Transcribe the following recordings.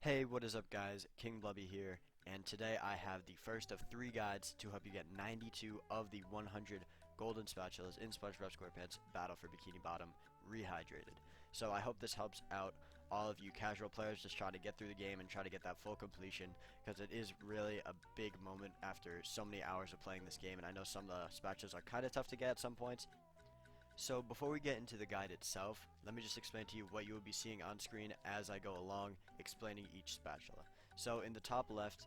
Hey, what is up guys? King Blubby here, and today I have the first of 3 guides to help you get 92 of the 100 golden spatulas in Spongebob Squarepants Battle for Bikini Bottom rehydrated. So I hope this helps out all of you casual players just trying to get through the game and try to get that full completion, because it is really a big moment after so many hours of playing this game, and I know some of the spatulas are kind of tough to get at some points. So before we get into the guide itself, let me just explain to you what you will be seeing on screen as I go along explaining each spatula. So in the top left,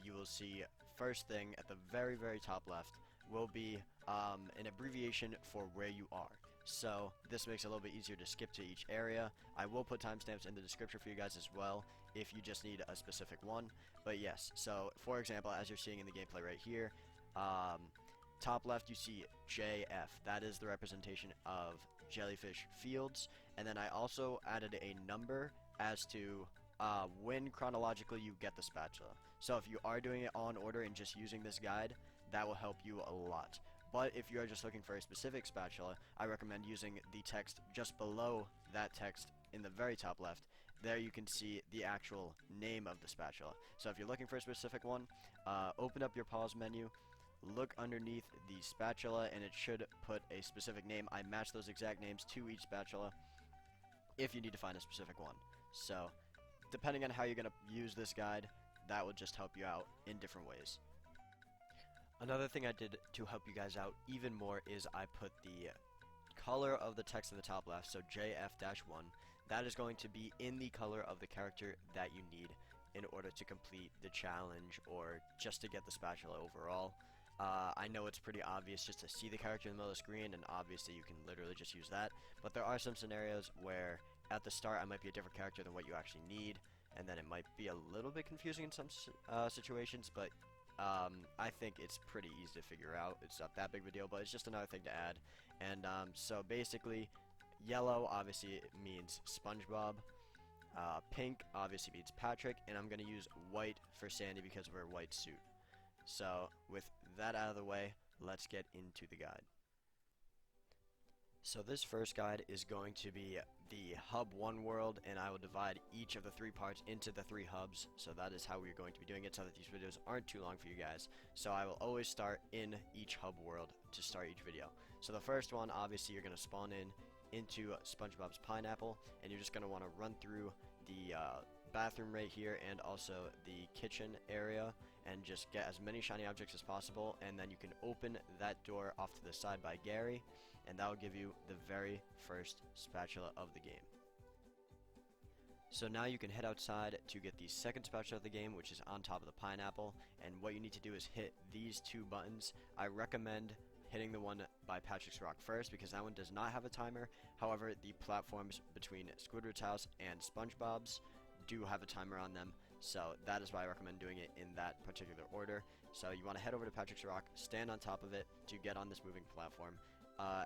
you will see first thing at the very top left will be an abbreviation for where you are. So this makes it a little bit easier to skip to each area. I will put timestamps in the description for you guys as well if you just need a specific one. But yes, so for example, as you're seeing in the gameplay right here, top left you see JF, that is the representation of Jellyfish Fields, and then I also added a number as to when chronologically you get the spatula. So if you are doing it on order and just using this guide, that will help you a lot. But if you are just looking for a specific spatula, I recommend using the text just below that text in the very top left. There you can see the actual name of the spatula. So if you're looking for a specific one, open up your pause menu, look underneath the spatula, and it should put a specific name. I match those exact names to each spatula if you need to find a specific one. So depending on how you're going to use this guide, that will just help you out in different ways. Another thing I did to help you guys out even more is I put the color of the text in the top left, so JF-1, that is going to be in the color of the character that you need in order to complete the challenge or just to get the spatula overall. I know it's pretty obvious just to see the character in the middle of the screen, and obviously you can literally just use that, but there are some scenarios where at the start I might be a different character than what you actually need, and then it might be a little bit confusing in some situations, but I think it's pretty easy to figure out. It's not that big of a deal, but it's just another thing to add. And so basically, yellow obviously means SpongeBob, pink obviously means Patrick, and I'm going to use white for Sandy because we're a white suit. So with that out of the way, let's get into the guide. So this first guide is going to be the Hub 1 world, and I will divide each of the 3 parts into the 3 hubs. So that is how we're going to be doing it, so that these videos aren't too long for you guys. So I will always start in each hub world to start each video. So the first one, obviously you're going to spawn into SpongeBob's Pineapple, and you're just going to want to run through the bathroom right here and also the kitchen area and just get as many shiny objects as possible, and then you can open that door off to the side by Gary, and that will give you the very first spatula of the game. So now you can head outside to get the second spatula of the game, which is on top of the pineapple, and what you need to do is hit these 2 buttons. I recommend hitting the one by Patrick's Rock first because that one does not have a timer. However, the platforms between Squidward's house and SpongeBob's do have a timer on them, so that is why I recommend doing it in that particular order. So you want to head over to Patrick's Rock, stand on top of it to get on this moving platform.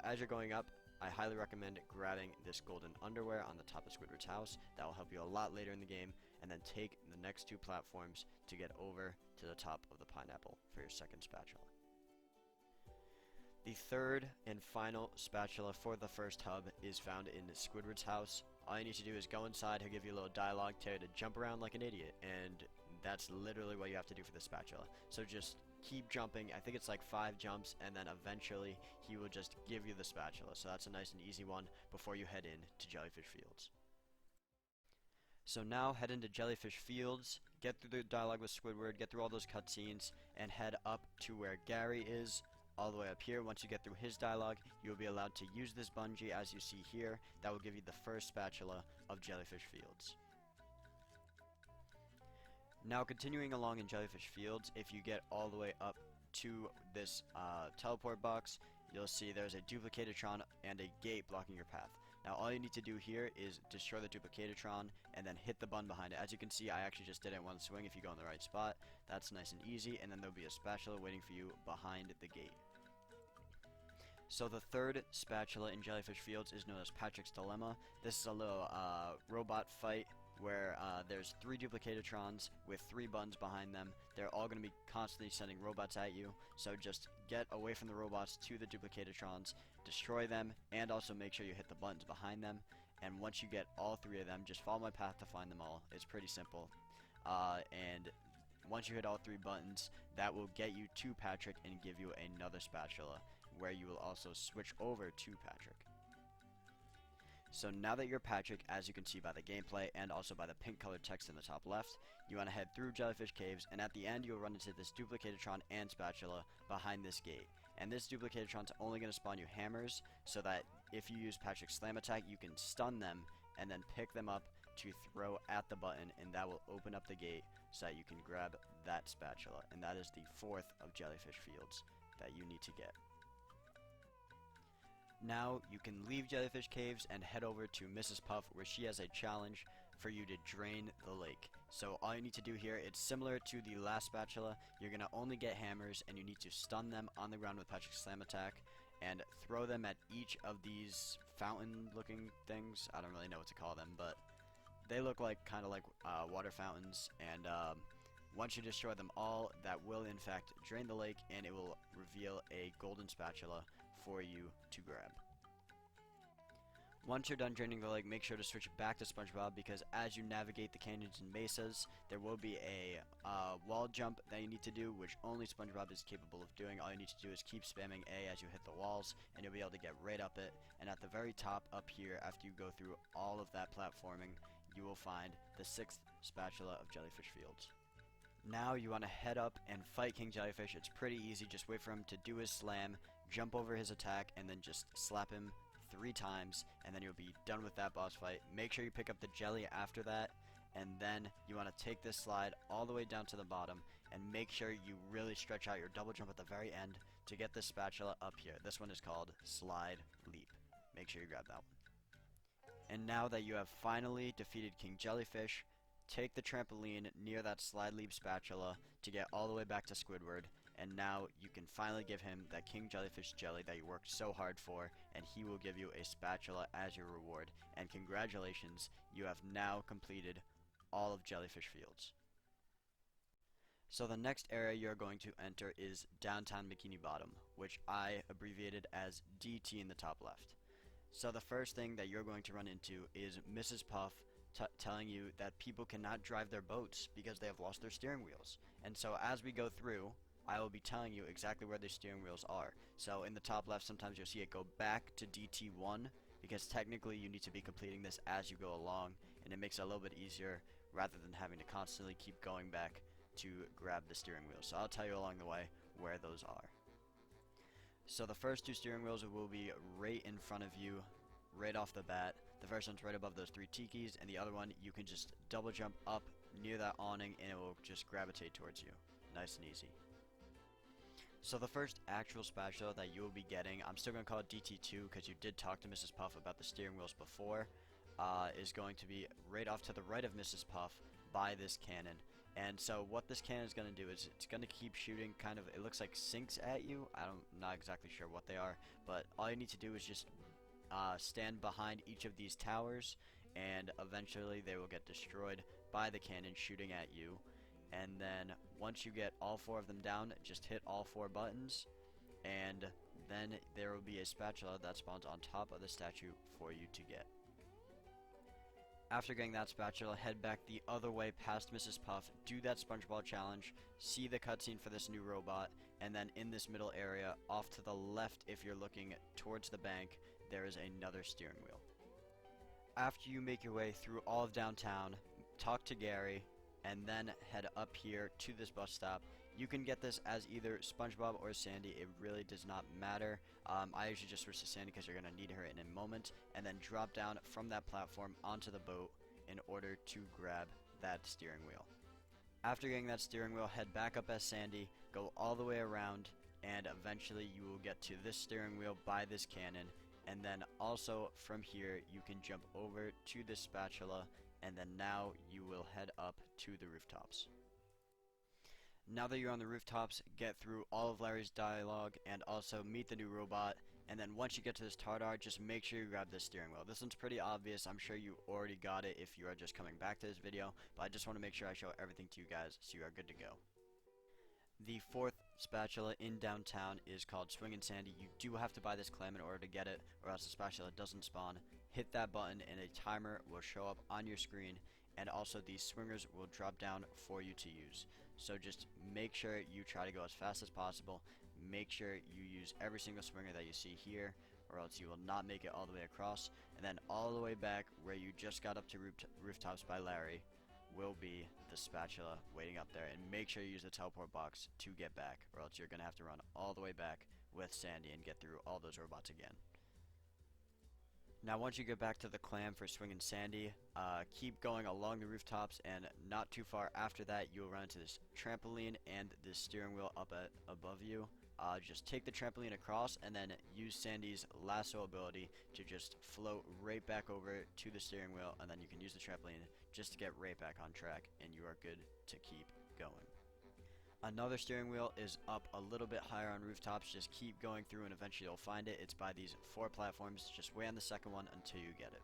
As you're going up, I highly recommend grabbing this golden underwear on the top of Squidward's house. That will help you a lot later in the game, and then take the next 2 platforms to get over to the top of the pineapple for your second spatula. The third and final spatula for the first hub is found in Squidward's house. All you need to do is go inside. He'll give you a little dialogue, tell you to jump around like an idiot, and that's literally what you have to do for the spatula. So just keep jumping. I think it's like 5 jumps, and then eventually he will just give you the spatula. So that's a nice and easy one before you head in to Jellyfish Fields. So now head into Jellyfish Fields, get through the dialogue with Squidward, get through all those cutscenes, and head up to where Gary is. All the way up here, once you get through his dialogue, you'll be allowed to use this bungee as you see here. That will give you the first spatula of Jellyfish Fields. Now continuing along in Jellyfish Fields, if you get all the way up to this teleport box, you'll see there's a Duplicatatron and a gate blocking your path. Now all you need to do here is destroy the Duplicatatron and then hit the button behind it. As you can see, I actually just did it in one swing. If you go in the right spot, that's nice and easy, and then there'll be a spatula waiting for you behind the gate. So the third spatula in Jellyfish Fields is known as Patrick's Dilemma. This is a little robot fight where there's 3 Duplicatatrons with 3 buttons behind them. They're all going to be constantly sending robots at you, so just get away from the robots to the Duplicatatrons, destroy them, and also make sure you hit the buttons behind them. And once you get all 3 of them, just follow my path to find them all. It's pretty simple. and once you hit all 3 buttons, that will get you to Patrick and give you another spatula, where you will also switch over to Patrick. So now that you're Patrick, as you can see by the gameplay and also by the pink colored text in the top left, you want to head through Jellyfish Caves, and at the end you'll run into this Duplicatotron and Spatula behind this gate. And this Duplicatotron's only going to spawn you hammers, so that if you use Patrick's slam attack, you can stun them and then pick them up to throw at the button, and that will open up the gate so that you can grab that spatula. And that is the 4th of Jellyfish Fields that you need to get. Now you can leave Jellyfish Caves and head over to Mrs. Puff, where she has a challenge for you to drain the lake. So all you need to do here, it's similar to the last spatula. You're going to only get hammers, and you need to stun them on the ground with Patrick's slam attack and throw them at each of these fountain looking things. I don't really know what to call them, but they look like kind of like water fountains, and once you destroy them all, that will in fact drain the lake, and it will reveal a golden spatula for you to grab. Once you're done draining the lake, make sure to switch back to Spongebob, because as you navigate the canyons and mesas, there will be a wall jump that you need to do, which only Spongebob is capable of doing. All you need to do is keep spamming A as you hit the walls, and you'll be able to get right up it. And at the very top up here, after you go through all of that platforming, you will find the 6th spatula of Jellyfish Fields. Now you want to head up and fight King Jellyfish. It's pretty easy. Just wait for him to do his slam, jump over his attack, and then just slap him 3 times, and then you'll be done with that boss fight. Make sure you pick up the jelly after that, and then you want to take this slide all the way down to the bottom, and make sure you really stretch out your double jump at the very end to get this spatula up here. This one is called Slide Leap. Make sure you grab that one. And now that you have finally defeated King Jellyfish, take the trampoline near that Slide Leap spatula to get all the way back to Squidward, and now you can finally give him that King Jellyfish jelly that you worked so hard for, and he will give you a spatula as your reward. And congratulations, you have now completed all of Jellyfish Fields. So the next area you're going to enter is downtown Bikini Bottom, which I abbreviated as DT in the top left. So the first thing that you're going to run into is Mrs. Puff telling you that people cannot drive their boats because they have lost their steering wheels. And so as we go through, I will be telling you exactly where the steering wheels are. So in the top left, sometimes you'll see it go back to DT1, because technically you need to be completing this as you go along, and it makes it a little bit easier rather than having to constantly keep going back to grab the steering wheel. So I'll tell you along the way where those are. So the first 2 steering wheels will be right in front of you, right off the bat. The first one's right above those 3 tikis, and the other one you can just double jump up near that awning and it will just gravitate towards you. Nice and easy. So the first actual spatula that you will be getting, I'm still going to call it DT2 because you did talk to Mrs. Puff about the steering wheels before, is going to be right off to the right of Mrs. Puff by this cannon. And so what this cannon is going to do is it's going to keep shooting kind of, it looks like sinks at you. I'm not exactly sure what they are, but all you need to do is just stand behind each of these towers, and eventually they will get destroyed by the cannon shooting at you. And then once you get all 4 of them down, just hit all 4 buttons, and then there will be a spatula that spawns on top of the statue for you to get. After getting that spatula, head back the other way past Mrs. Puff, do that SpongeBob challenge, see the cutscene for this new robot, and then in this middle area, off to the left if you're looking towards the bank, there is another steering wheel. After you make your way through all of downtown, talk to Gary, and then head up here to this bus stop. You can get this as either SpongeBob or Sandy, it really does not matter. I usually just switch to Sandy because you're going to need her in a moment, and then drop down from that platform onto the boat in order to grab that steering wheel. After getting that steering wheel, head back up as Sandy, go all the way around, and eventually you will get to this steering wheel by this cannon, and then also from here you can jump over to this spatula, and then now you will head up to the rooftops. Now that you're on the rooftops, get through all of Larry's dialogue and also meet the new robot, and then once you get to this Tardar, just make sure you grab this steering wheel. This one's pretty obvious. I'm sure you already got it if you are just coming back to this video, but I just want to make sure I show everything to you guys so you are good to go. The 4th spatula in downtown is called Swingin' Sandy. You do have to buy this clam in order to get it, or else the spatula doesn't spawn. Hit that button and a timer will show up on your screen, and also these swingers will drop down for you to use. So just make sure you try to go as fast as possible. Make sure you use every single swinger that you see here, or else you will not make it all the way across. And then all the way back where you just got up to rooftops by Larry will be the spatula waiting up there. And make sure you use the teleport box to get back, or else you're going to have to run all the way back with Sandy and get through all those robots again. Now once you get back to the clam for swinging Sandy, keep going along the rooftops, and not too far after that you'll run into this trampoline and this steering wheel up above you. Just take the trampoline across and then use Sandy's lasso ability to just float right back over to the steering wheel, and then you can use the trampoline just to get right back on track, and you are good to keep going. Another steering wheel is up a little bit higher on rooftops. Just keep going through and eventually you'll find it. It's by these 4 platforms. Just wait on the second one until you get it.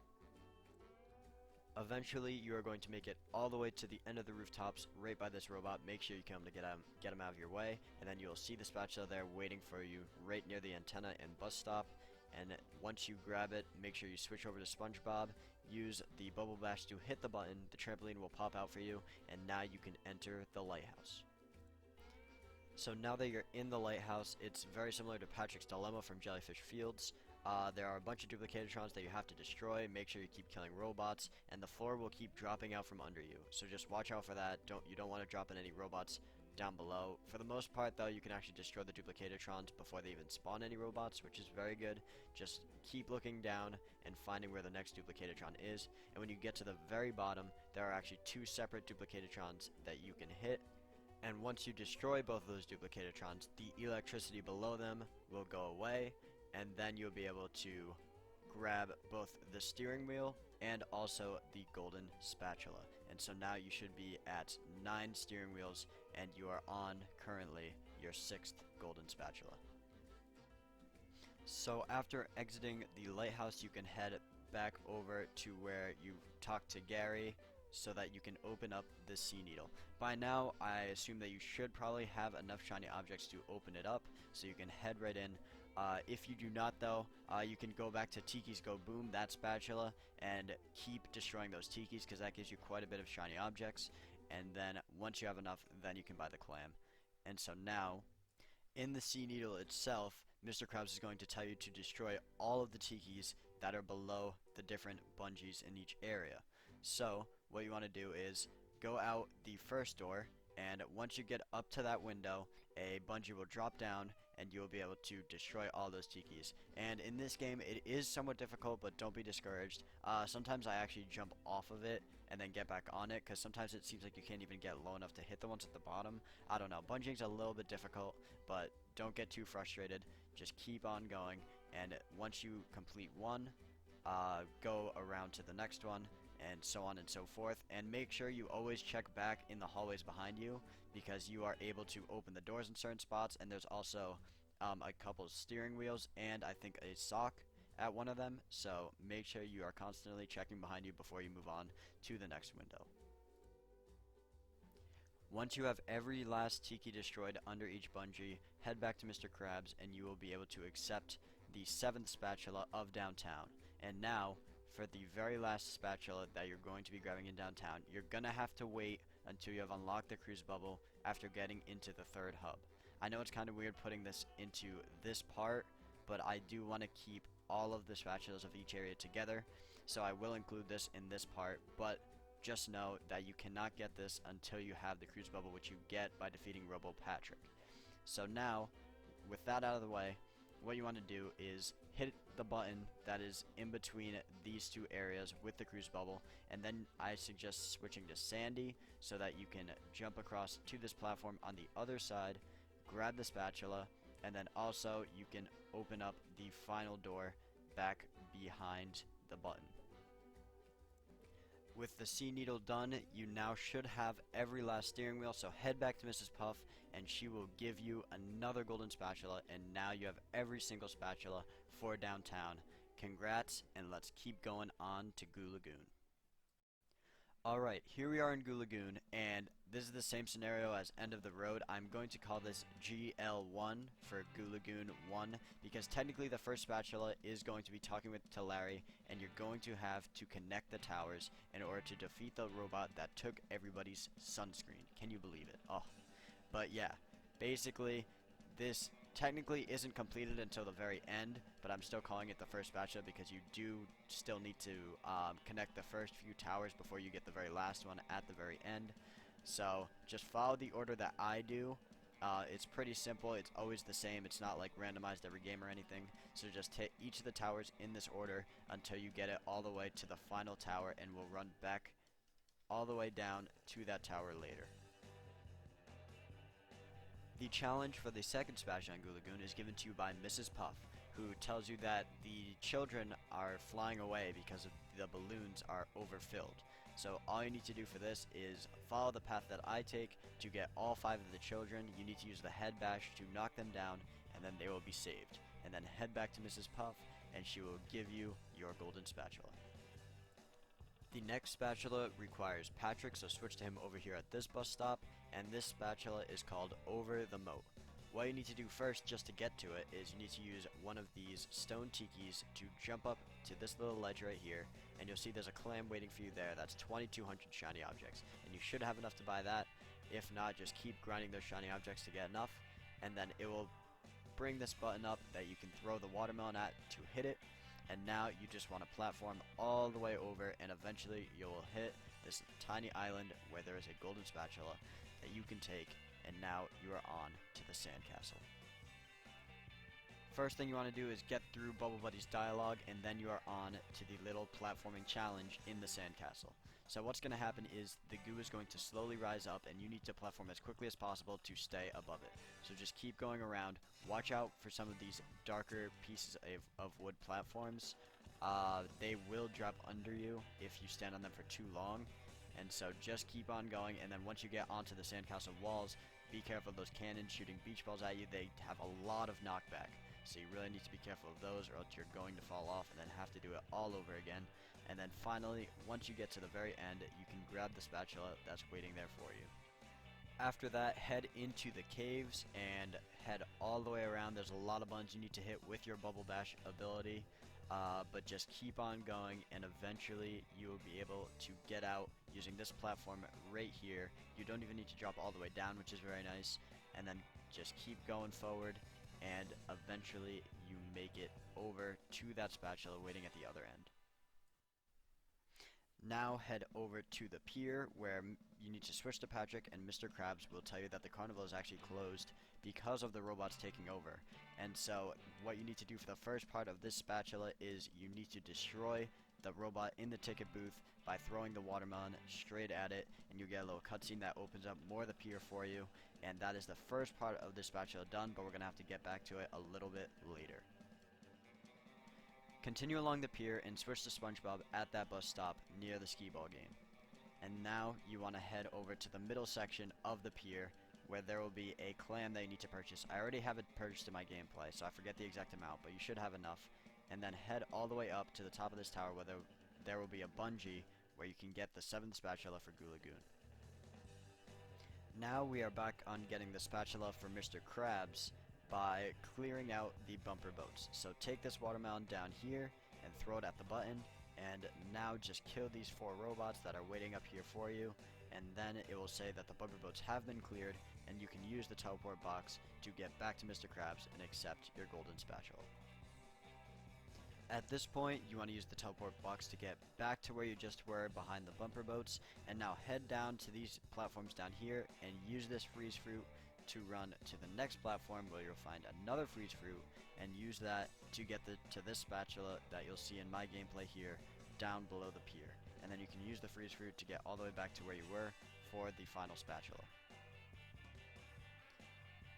Eventually you are going to make it all the way to the end of the rooftops right by this robot. Make sure you come to get him out of your way, and then you'll see the spatula there waiting for you right near the antenna and bus stop. And once you grab it, make sure you switch over to Spongebob, use the bubble bash to hit the button, the trampoline will pop out for you, and now you can enter the lighthouse. So now that you're in the lighthouse, it's very similar to Patrick's Dilemma from Jellyfish Fields. There are a bunch of duplicatrons that you have to destroy. Make sure you keep killing robots, and the floor will keep dropping out from under you. So just watch out for that. You don't want to drop in any robots down below. For the most part though, you can actually destroy the duplicatrons before they even spawn any robots, which is very good. Just keep looking down and finding where the next duplicatron is, and when you get to the very bottom, there are actually 2 separate duplicatrons that you can hit. And once you destroy both of those duplicatrons, the electricity below them will go away, and then you'll be able to grab both the steering wheel and also the golden spatula. And so now you should be at 9 steering wheels, and you are on currently your 6th golden spatula. So after exiting the lighthouse, you can head back over to where you talked to Gary, so that you can open up the sea needle. By now, I assume that you should probably have enough shiny objects to open it up, so you can head right in. If you do not though, you can go back to Tiki's Go Boom, that spatula, and keep destroying those Tikis, because that gives you quite a bit of shiny objects. And then once you have enough, then you can buy the clam. And so now, in the sea needle itself, Mr. Krabs is going to tell you to destroy all of the Tikis that are below the different bungees in each area. So what you want to do is go out the first door, and once you get up to that window, a bungee will drop down and you will be able to destroy all those Tikis. And in this game it is somewhat difficult, but don't be discouraged. Sometimes I actually jump off of it and then get back on it, because sometimes it seems like you can't even get low enough to hit the ones at the bottom. I don't know, bungeeing's a little bit difficult, but don't get too frustrated. Just keep on going, and once you complete one, go around to the next one, and so on and so forth. And make sure you always check back in the hallways behind you, because you are able to open the doors in certain spots, and there's also a couple steering wheels and I think a sock at one of them. So make sure you are constantly checking behind you before you move on to the next window. Once you have every last Tiki destroyed under each bungee, head back to Mr. Krabs and you will be able to accept the 7th spatula of downtown. And now, for the very last spatula that you're going to be grabbing in downtown, you're gonna have to wait until you have unlocked the cruise bubble after getting into the 3rd hub. I know it's kind of weird putting this into this part, but I do want to keep all of the spatulas of each area together, so I will include this in this part, but just know that you cannot get this until you have the cruise bubble, which you get by defeating Robo Patrick. So now, with that out of the way, what you want to do is hit the button that is in between these 2 areas with the cruise bubble, and then I suggest switching to Sandy so that you can jump across to this platform on the other side, grab the spatula, and then also you can open up the final door back behind the button. With the sea needle done, you now should have every last steering wheel, so head back to Mrs. Puff and she will give you another golden spatula, and now you have every single spatula for downtown. Congrats, and let's keep going on to Goo Lagoon. Alright, here we are in Goo Lagoon, and this is the same scenario as End of the Road. I'm going to call this GL1 for Goo Lagoon 1, because technically the first spatula is going to be talking to Larry, and you're going to have to connect the towers in order to defeat the robot that took everybody's sunscreen. Can you believe it? Oh. But yeah, basically, this technically isn't completed until the very end, but I'm still calling it the first spatula because you do still need to connect the first few towers before you get the very last one at the very end. So just follow the order that I do. It's pretty simple. It's always the same. It's not like randomized every game or anything. So just hit each of the towers in this order until you get it all the way to the final tower, and we'll run back all the way down to that tower later. The challenge for the second spatula on Goo Lagoon is given to you by Mrs. Puff, who tells you that the children are flying away because of the balloons are overfilled. So all you need to do for this is follow the path that I take to get all 5 of the children. You need to use the head bash to knock them down, and then they will be saved. And then head back to Mrs. Puff, and she will give you your golden spatula. The next spatula requires Patrick, so switch to him over here at this bus stop, and this spatula is called Over the Moat. What you need to do first, just to get to it, is you need to use one of these stone tikis to jump up to this little ledge right here, and you'll see there's a clam waiting for you there. That's 2,200 shiny objects, and you should have enough to buy that. If not, just keep grinding those shiny objects to get enough, and then it will bring this button up that you can throw the watermelon at to hit it. And now you just want to platform all the way over, and eventually you will hit this tiny island where there is a golden spatula that you can take, and now you are on to the sandcastle. First thing you want to do is get through Bubble Buddy's dialogue, and then you are on to the little platforming challenge in the sandcastle. So what's going to happen is the goo is going to slowly rise up, and you need to platform as quickly as possible to stay above it. So just keep going around. Watch out for some of these darker pieces of wood platforms. They will drop under you if you stand on them for too long. And so just keep on going, and then once you get onto the sandcastle walls, be careful of those cannons shooting beach balls at you. They have a lot of knockback. So you really need to be careful of those, or else you're going to fall off and then have to do it all over again. And then finally, once you get to the very end, you can grab the spatula that's waiting there for you. After that, head into the caves and head all the way around. There's a lot of buttons you need to hit with your Bubble Bash ability, but just keep on going, and eventually you will be able to get out using this platform right here. You don't even need to drop all the way down, which is very nice, and then just keep going forward, and eventually you make it over to that spatula waiting at the other end. Now head over to the pier, where you need to switch to Patrick, and Mr. Krabs will tell you that the carnival is actually closed because of the robots taking over. And so what you need to do for the first part of this spatula is you need to destroy the robot in the ticket booth by throwing the watermelon straight at it, and you get a little cutscene that opens up more of the pier for you. And that is the first part of this spatula done, but we're going to have to get back to it a little bit later. Continue along the pier and switch to SpongeBob at that bus stop near the skee-ball game. And now you want to head over to the middle section of the pier, where there will be a clam that you need to purchase. I already have it purchased in my gameplay, so I forget the exact amount, but you should have enough. And then head all the way up to the top of this tower, where there will be a bungee where you can get the 7th spatula for Goo Lagoon. Now we are back on getting the spatula for Mr. Krabs by clearing out the bumper boats. So take this watermelon down here and throw it at the button, and now just kill these 4 robots that are waiting up here for you, and then it will say that the bumper boats have been cleared, and you can use the teleport box to get back to Mr. Krabs and accept your golden spatula. At this point, you want to use the teleport box to get back to where you just were behind the bumper boats, and now head down to these platforms down here and use this freeze fruit to run to the next platform, where you'll find another freeze fruit, and use that to get to this spatula that you'll see in my gameplay here down below the pier. And then you can use the freeze fruit to get all the way back to where you were for the final spatula.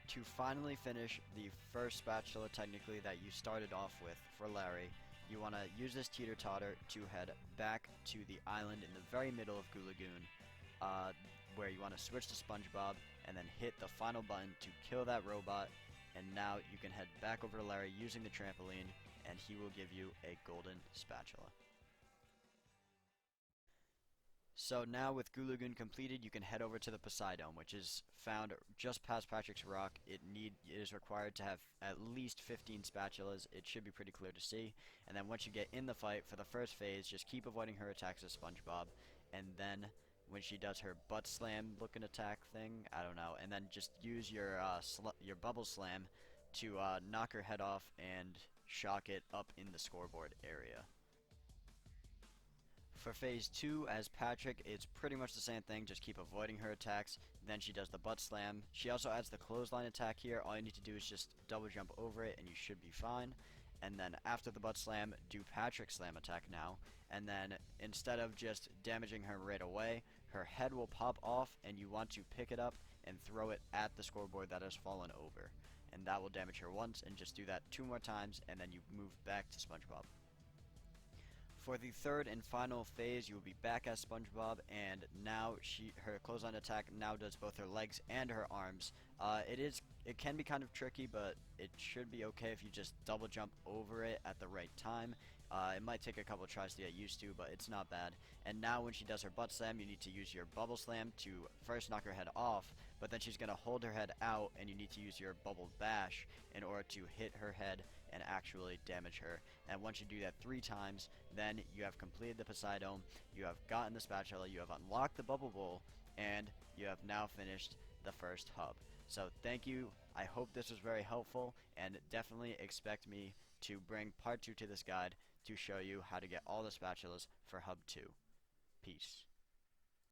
To finally finish the first spatula technically that you started off with for Larry, you want to use this teeter-totter to head back to the island in the very middle of Goo Lagoon, where you want to switch to SpongeBob and then hit the final button to kill that robot, and now you can head back over to Larry using the trampoline, and he will give you a golden spatula. So now with Goo Lagoon completed, you can head over to the Poseidome, which is found just past Patrick's Rock. It is required to have at least 15 spatulas. It should be pretty clear to see. And then once you get in the fight for the first phase, just keep avoiding her attacks as SpongeBob. And then when she does her butt slam looking attack thing, I don't know, and then just use your bubble slam to knock her head off and shock it up in the scoreboard area. For phase 2, as Patrick, it's pretty much the same thing, just keep avoiding her attacks. Then she does the butt slam. She also adds the clothesline attack here. All you need to do is just double jump over it and you should be fine. And then after the butt slam, do Patrick's slam attack now. And then instead of just damaging her right away, her head will pop off and you want to pick it up and throw it at the scoreboard that has fallen over. And that will damage her once, and just do that 2 more times and then you move back to SpongeBob. For the third and final phase, you will be back as SpongeBob, and now her clothesline attack now does both her legs and her arms. It can be kind of tricky, but it should be okay if you just double jump over it at the right time. It might take a couple tries to get used to, but it's not bad. And now when she does her butt slam, you need to use your bubble slam to first knock her head off, but then she's going to hold her head out, and you need to use your bubble bash in order to hit her head and actually damage her. And once you do that 3 times, then you have completed the Poseidome, you have gotten the spatula, you have unlocked the bubble bowl, and you have now finished the first hub. So thank you. I hope this was very helpful, and definitely expect me to bring part 2 to this guide to show you how to get all the spatulas for hub 2. Peace.